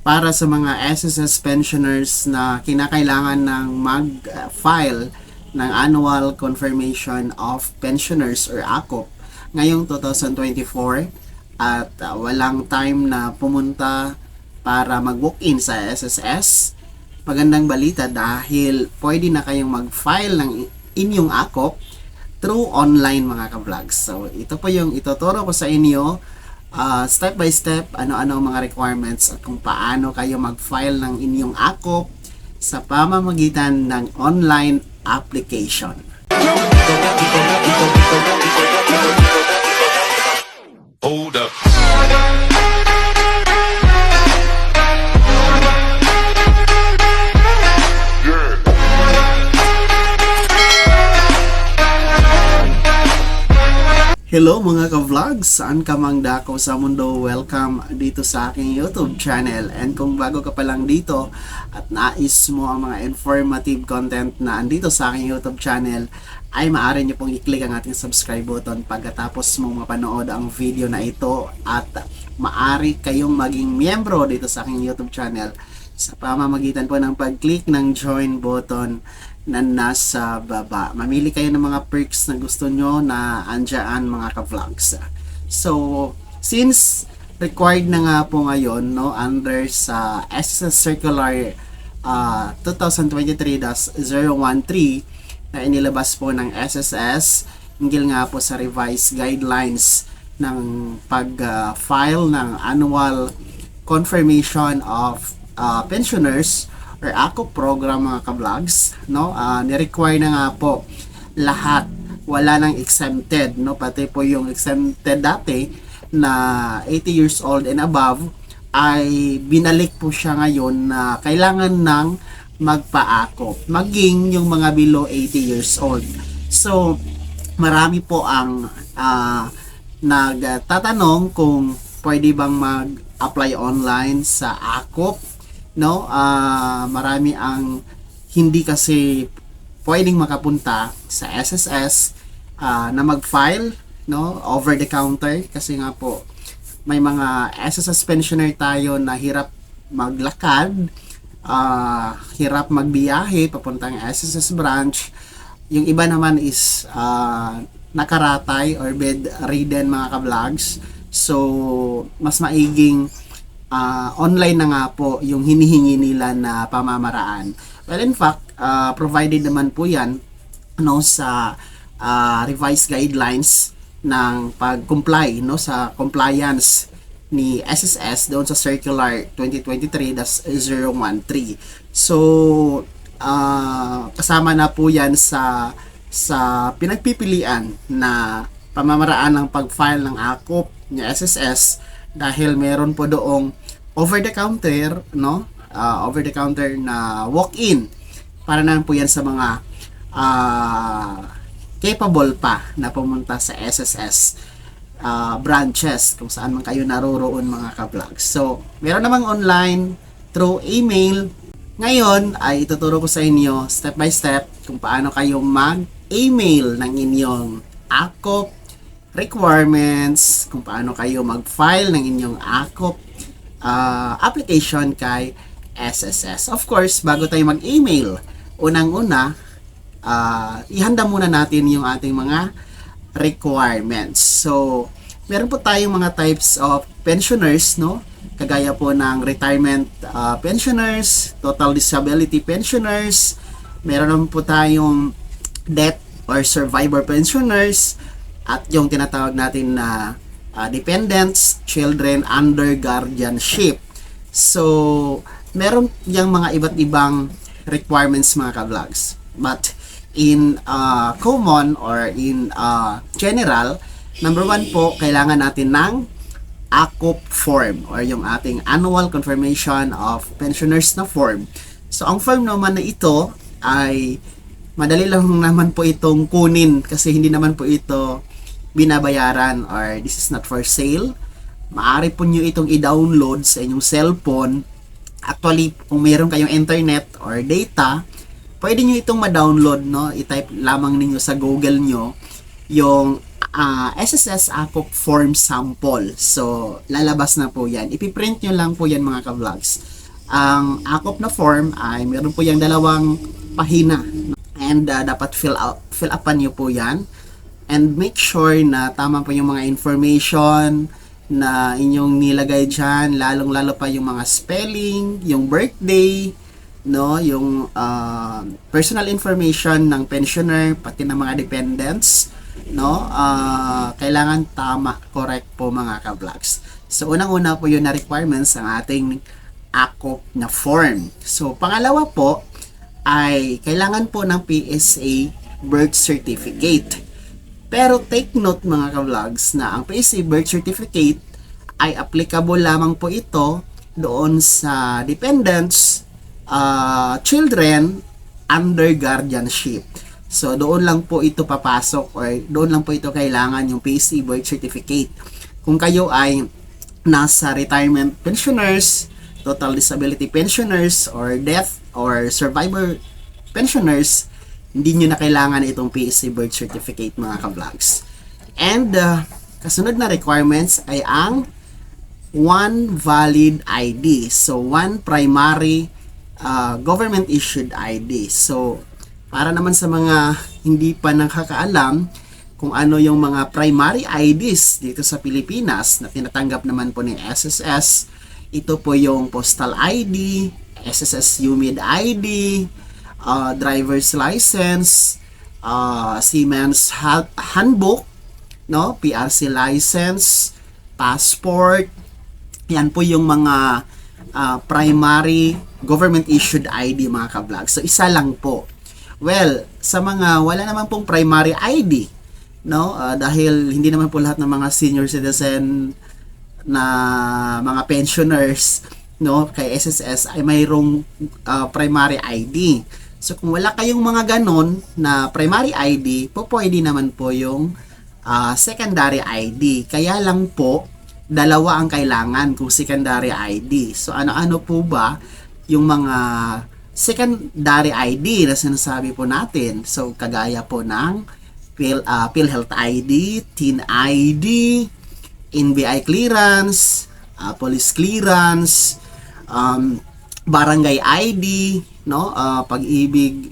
para sa mga SSS pensioners na kinakailangan ng mag-file ng Annual Confirmation of Pensioners or ACOP ngayong 2024 at walang time na pumunta para mag-walk-in sa SSS. Magandang balita dahil pwede na kayong mag-file ng inyong ACOP through online mga ka-vlogs. So ito po yung ituturo ko sa inyo step by step ano-ano ang mga requirements at kung paano kayo mag-file ng inyong ACOP sa pamamagitan ng online application. Hold up. Hello mga ka-vlogs! Saan ka mang dako sa mundo? Welcome dito sa aking YouTube channel. And kung bago ka pa lang dito at nais mo ang mga informative content na andito sa aking YouTube channel, ay maaari nyo pong i-click ang ating subscribe button pagkatapos mong mapanood ang video na ito at maaari kayong maging miyembro dito sa aking YouTube channel sa pamamagitan po ng pag-click ng join button na nasa baba. Mamili kayo ng mga perks na gusto nyo na andyan mga ka-vlogs. So, since required na nga po ngayon no, under sa SSS Circular 2023-013 na inilabas po ng SSS hinggil nga po sa revised guidelines ng pag-file ng Annual Confirmation of Pensioners or ACOP program mga ka-vlogs, no? Ni-require na nga po lahat, wala nang exempted, no? Pati po yung exempted dati na 80 years old and above ay binalik po siya ngayon na kailangan ng magpa-ACOP, maging yung mga below 80 years old. So marami po ang nagtatanong kung pwede bang mag-apply online sa ACOP, no? Marami ang hindi kasi pwedeng makapunta sa SSS na mag-file, no, over the counter kasi nga po may mga SSS pensioner tayo na hirap maglakad, hirap magbiyahe papuntang SSS branch. Yung iba naman is nakaratay or bedridden mga ka-vlogs. So mas maiging online na nga po yung hinihingi nila na pamamaraan. Well, in fact, provided naman po yan no, sa revised guidelines ng pag-comply no, sa compliance ni SSS doon sa Circular 2023-013. So, kasama na po yan sa pinagpipilian na pamamaraan ng pag-file ng ACOP ni SSS dahil meron po doong over the counter, no? Over the counter na walk-in para naman po yan sa mga capable pa na pumunta sa SSS branches kung saan man kayo naroroon mga ka-vlogs. So, meron namang online through email. Ngayon ay ituturo ko sa inyo step by step kung paano kayo mag-email ng inyong ACOP requirements, kung paano kayo mag-file ng inyong ACOP application kay SSS. Of course, bago tayo mag-email, unang-una, ihanda muna natin yung ating mga requirements. So, meron po tayong mga types of pensioners, no? Kagaya po ng retirement pensioners, total disability pensioners, meron naman po tayong death or survivor pensioners, at yung tinatawag natin na dependents, children under guardianship. So, meron yung mga iba't ibang requirements mga ka-vlogs. But in common or in general, number one po, kailangan natin ng ACOP form or yung ating Annual Confirmation of Pensioners na form. So, ang form naman na ito ay madali lang naman po itong kunin kasi hindi naman po ito binabayaran or this is not for sale. Maaari po nyo itong i-download sa inyong cellphone. Actually, kung mayroon kayong internet or data, pwede nyo itong ma-download, no? I-type lamang ninyo sa Google nyo yung SSS ACOP form sample. So, lalabas na po yan. Ipiprint nyo lang po yan mga ka-vlogs. Ang akop na form ay meron po yung dalawang pahina, and dapat fill upan niyo po yan, and make sure na tama po yung mga information na inyong nilagay dyan, lalong lalo pa yung mga spelling, yung birthday, no, yung personal information ng pensioner, pati ng mga dependents, no, kailangan tama, correct po mga ka-vlogs. So unang-una po yun na requirements ng ating akop na form. So pangalawa po ay kailangan po ng PSA birth certificate. Pero take note mga ka-vlogs na ang PSA birth certificate ay applicable lamang po ito doon sa dependents, children under guardianship. So doon lang po ito papasok, or doon lang po ito kailangan yung PSA birth certificate. Kung kayo ay nasa retirement pensioners, total disability pensioners, or death or survivor pensioners, hindi nyo na kailangan itong PSA birth certificate mga ka-vlogs. And kasunod na requirements ay ang one valid ID. So one primary government issued ID. So para naman sa mga hindi pa nakakaalam kung ano yung mga primary IDs dito sa Pilipinas na tinatanggap naman po ni SSS, ito po yung postal ID, SSS UMID ID, driver's license, Siemens handbook, no, PRC license, passport. Yan po yung mga primary government issued ID mga ka-vlog. So isa lang po. Well, sa mga wala naman pong primary ID, no, dahil hindi naman po lahat ng mga senior citizen na mga pensioners, no, kay SSS ay mayroong primary ID. So kung wala kayong mga ganon na primary ID, po pwede naman po yung secondary ID. Kaya lang po dalawa ang kailangan kung secondary ID. So ano-ano po ba yung mga secondary ID na sinasabi po natin? So kagaya po ng PhilHealth ID, TIN ID, NBI clearance, police clearance, barangay ID, no, pag-ibig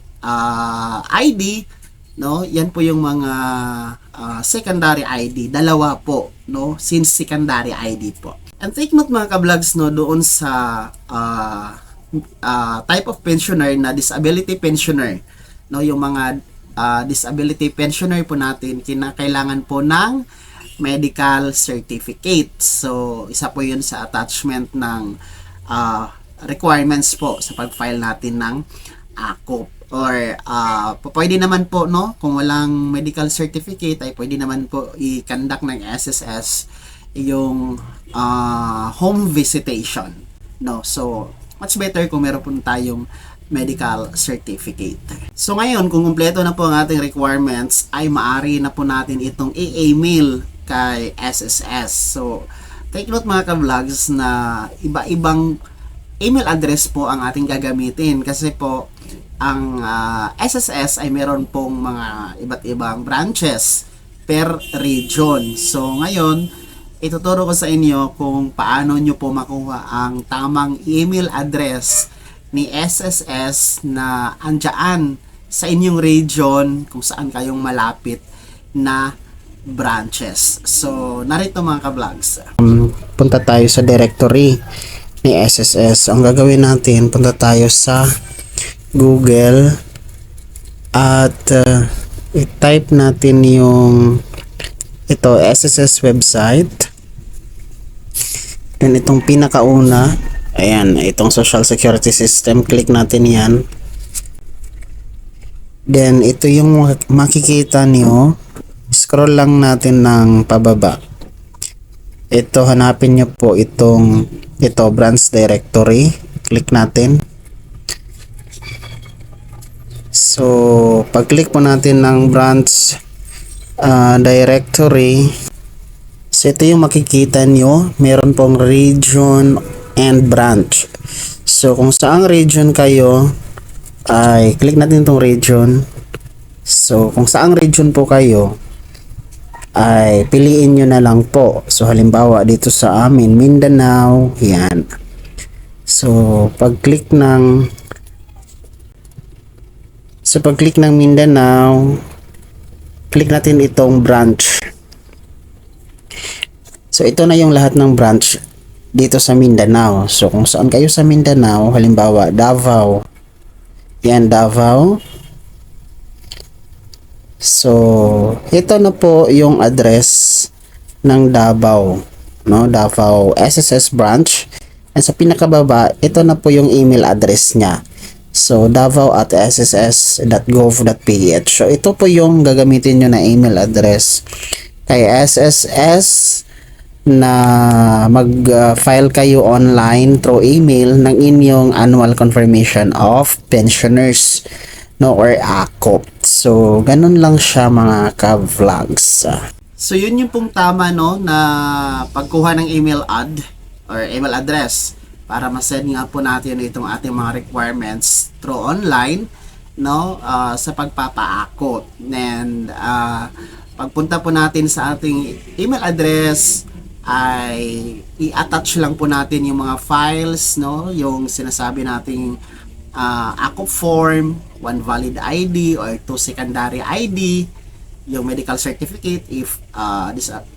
ID, no, yan po yung mga secondary ID, dalawa po, no, since secondary ID po. And take note mga ka-vlogs, no, doon sa type of pensioner na disability pensioner, no, yung mga disability pensioner po natin, kinakailangan po ng medical certificate. So isa po yun sa attachment ng requirements po sa pag-file natin ng AKOP. Or pwede naman po, no, kung walang medical certificate ay pwede naman po i-conduct ng SSS yung home visitation, no. So much better kung meron po tayong medical certificate. So ngayon, kung kumpleto na po ang ating requirements, ay maaari na po natin itong i-email kay SSS. So take note mga ka-vlogs na iba-ibang email address po ang ating gagamitin, kasi po ang SSS ay meron pong mga iba't ibang branches per region. So ngayon, ituturo ko sa inyo kung paano nyo po makuha ang tamang email address ni SSS na andyan sa inyong region kung saan kayong malapit na branches. So narito mga ka-vlogs. Punta tayo sa directory ni SSS. Ang gagawin natin, punta tayo sa Google at i-type natin yung ito, SSS website. Then itong pinakauna, ayan, itong Social Security System, click natin yan. Then ito yung makikita niyo, scroll lang natin ng pababa. Ito, hanapin nyo po ito, branch directory, click natin. So pag click po natin ng branch directory, so ito yung makikita nyo, meron pong region and branch. So kung saang region kayo, ay click natin itong region. So kung saang region po kayo, ay piliin nyo na lang po. So halimbawa dito sa amin, Mindanao, yan. So, pag-click ng Mindanao, click natin itong branch. So, ito na yung lahat ng branch dito sa Mindanao. So, kung saan kayo sa Mindanao, halimbawa, Davao. Yan, Davao. So, ito na po yung address ng Davao, no? Davao SSS branch. And sa pinakababa, ito na po yung email address niya. So, davao@sss.gov.ph. So, ito po yung gagamitin nyo na email address kay SSS na mag-file kayo online through email ng inyong annual confirmation of pensioners, no, or ACOP. So, ganun lang siya mga ka-vlogs. So, yun yung pong tama, no, na pagkuha ng email ad or email address para ma-send nga po natin itong ating mga requirements through online, no, sa pagpapaakot. And pagpunta po natin sa ating email address ay i-attach lang po natin yung mga files, no, yung sinasabi nating ACOP form, one valid ID or two secondary ID, yung medical certificate if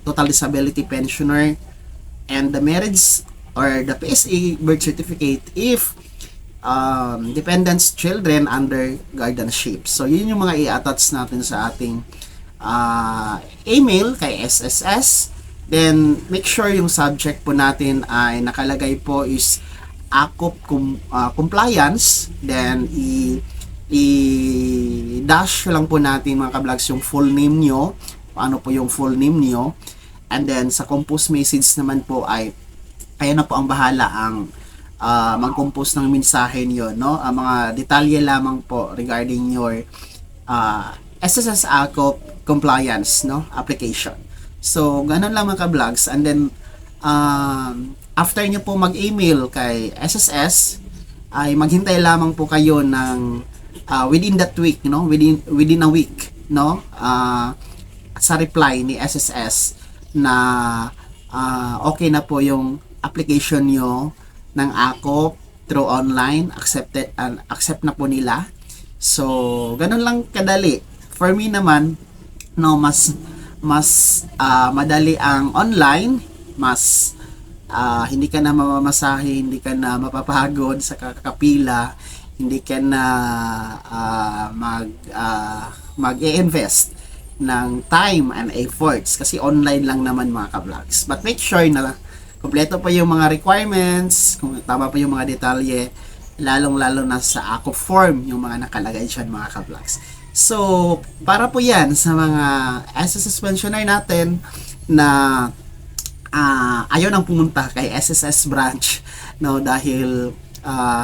total disability pensioner, and the marriage or the PSA birth certificate if dependents children under guardianship. So yun yung mga i-attach natin sa ating email kay SSS. Then make sure yung subject po natin ay nakalagay po is ACOP compliance. Then i-dash lang po natin mga ka-vlogs yung full name nyo, paano po yung full name nyo. And then sa compose message naman po ay kayo na po ang bahala ang mag-compose ng mensahe niyo, no? Ang mga detalye lamang po regarding your SSS ACOP compliance, no, application. So ganun lang mga ka-vlogs. And then after nyo po mag-email kay SSS ay maghintay lamang po kayo ng within that week, no, within a week, no, sa reply ni SSS na okay na po yung application nyo ng ACOP through online, accept na po nila. So ganun lang kadali. For me naman, no, mas madali ang online, mas hindi ka na mamamasahe, hindi ka na mapapagod sa kakapila, hindi ka na mag-i-invest ng time and efforts kasi online lang naman mga ka-vlogs. But make sure na kompleto pa yung mga requirements, kung tama pa yung mga detalye, lalong-lalo na sa ACOP form yung mga nakalagay dyan mga ka-vlogs. So, para po yan sa mga SSS pensioner natin na ayaw nang pumunta kay SSS branch, no, dahil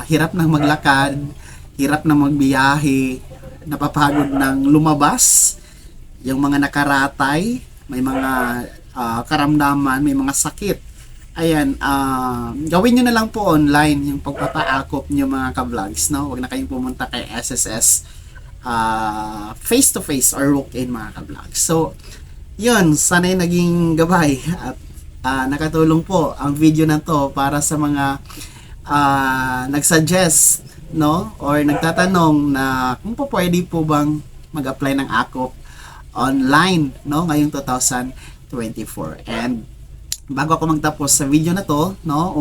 hirap nang maglakad, hirap nang magbiyahe, napapagod nang lumabas, yung mga nakaratay, may mga karamdaman, may mga sakit. Ayan, gawin nyo na lang po online yung pagpapaakop nyo mga ka-vlogs, no? Huwag na kayong pumunta kay SSS face to face or walk-in mga ka-vlogs. So, yun, sana'y naging gabay at nakatulong po ang video na to para sa mga nagsuggest, no, or nagtatanong na kung po pwede po bang mag-apply ng ACOP online, no, ngayong 2024. And bago ako magtapos sa video na to, no,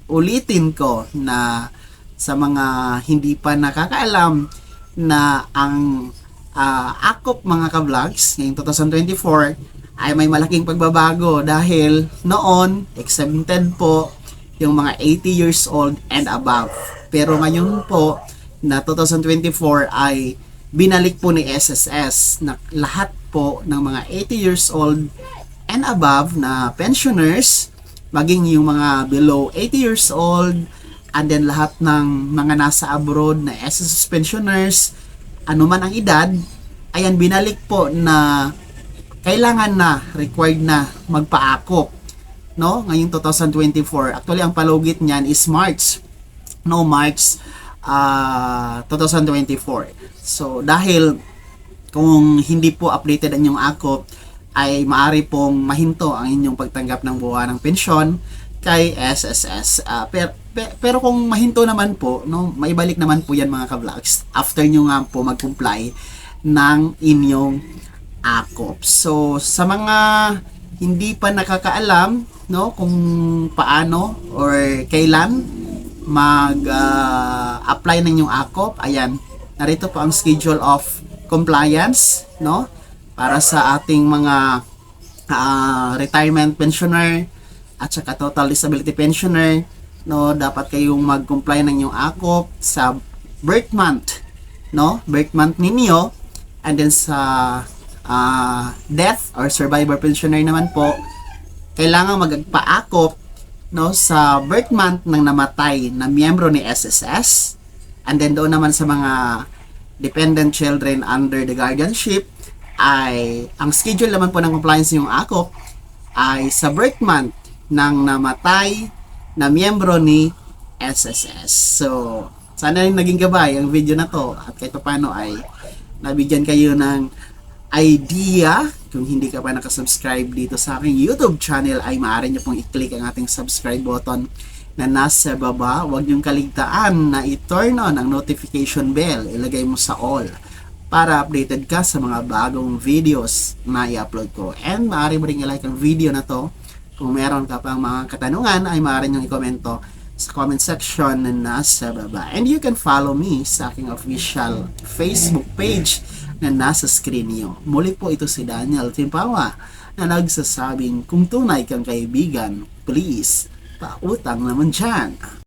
ulitin ko na sa mga hindi pa nakakaalam na ang ACOP mga ka-vlogs ngayong 2024 ay may malaking pagbabago dahil noon exempted po yung mga 80 years old and above. Pero ngayon po na 2024 ay binalik po ni SSS na lahat po ng mga 80 years old and above na pensioners, maging yung mga below 80 years old, and then lahat ng mga nasa abroad na SSS pensioners, anuman ang edad, ayan binalik po na kailangan na, required na magpaakop, no, ngayong 2024. Actually ang palugit niyan is March 2024. So dahil kung hindi po updated ang inyong ACOP ay maari pong mahinto ang inyong pagtanggap ng buwan ng pensyon kay SSS. Pero kung mahinto naman po, no, maibalik naman po yan mga ka-vlogs after nyo nga po mag-comply ng inyong AKOP. So, sa mga hindi pa nakakaalam, no, kung paano or kailan mag-apply ng inyong AKOP, ayan, narito po ang schedule of compliance, no, para sa ating mga retirement pensioner at saka total disability pensioner, no, dapat kayong mag-comply ng inyong AKOP sa birth month, no, birth month ninyo, and then sa death or survivor pensioner naman po, kailangan magpa-AKOP, no, sa birth month ng namatay na miyembro ni SSS, and then doon naman sa mga dependent children under the guardianship, ay ang schedule naman po ng compliance ng AKOP ay sa birth month ng namatay na miyembro ni SSS. So, sana rin naging gabay ang video na to at kahit paano ay nabigyan kayo ng idea. Kung hindi ka pa nakasubscribe dito sa aking YouTube channel ay maaari nyo pong i-click ang ating subscribe button na nasa baba. Huwag niyong kaligtaan na i-turn on ang notification bell. Ilagay mo sa all para updated ka sa mga bagong videos na i-upload ko. And maaari mo rin i-like ang video na to. Kung meron ka pang mga katanungan ay maaari niyong i-komento sa comment section na nasa baba. And you can follow me sa aking official Facebook page na nasa screen niyo. Muli po ito si Daniel Timpawa na nagsasabing kung tunay kang kaibigan, please, pautang naman dyan.